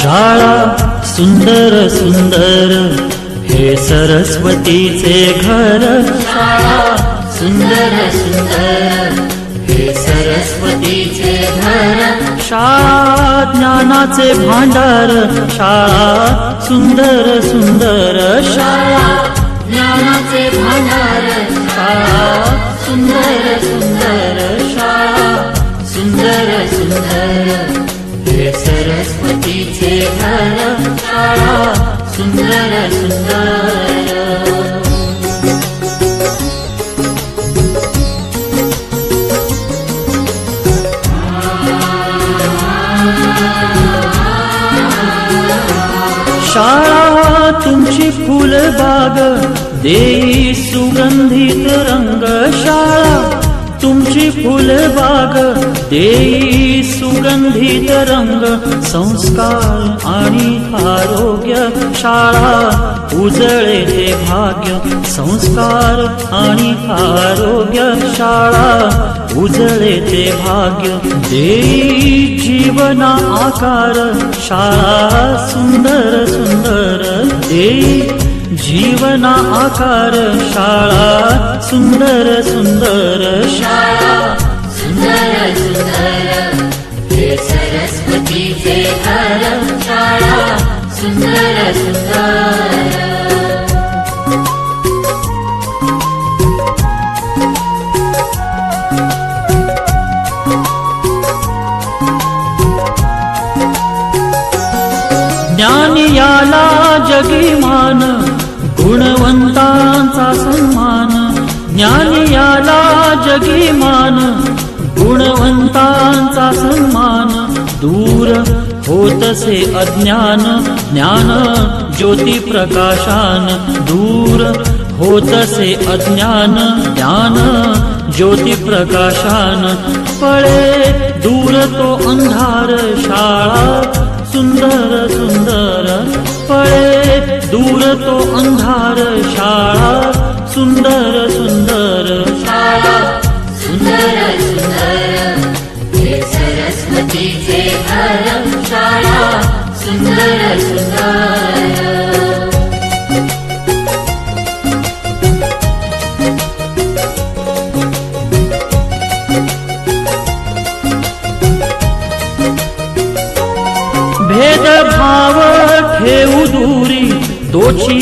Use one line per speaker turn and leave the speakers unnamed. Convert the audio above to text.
शाळा सुंदर सुंदर हे सरस्वतीचे घर। शाळा सुंदर सुंदर हे सरस्वतीचे घर। शाळा ज्ञानाचे भांडार। शाळा सुंदर सुंदर शाळा ज्ञानाचे भांडार। शाळा सुंदर सुंदर शाळा सुंदर सुंदर हे सरस्वतीचे घर। शाळा सुंदर सुंदर। शाळा तुमची फुलबाग देई सुगंधित रंग। शाळा तुमची फुलबाग देई सुगंधित रंग। संस्कार आणि आरोग्य शाळा उजळे ते भाग्य। संस्कार आणि आरोग्य शाळा उजळे ते भाग्य। देई जीवना आकार शाळा सुंदर सुंदर देई जीवना आकार। शाळा सुंदर सुंदर शाळा सुंदर सुंदर हे सरस्वतीचे घर। शाळा सुंदर सुंदर। ज्ञान याला जगी मान गुणवंतांचा सन्मान। ज्ञान याला जगी मान गुणवंतांचा सन्मान। दूर होतसे अज्ञान ज्ञान ज्योती प्रकाशान। दूर होतसे अज्ञान ज्ञान ज्योती प्रकाशान। पळे दूर तो अंधार शाळा सुंदर सुंदर पळे दूर तो अंधार। शाळा सुंदर सुंदर शाळा सुंदर सुंदर हे सरस्वतीचे घर। शाळा सुंदर सुंदर। भेदभाव ठेवू दूरी तोची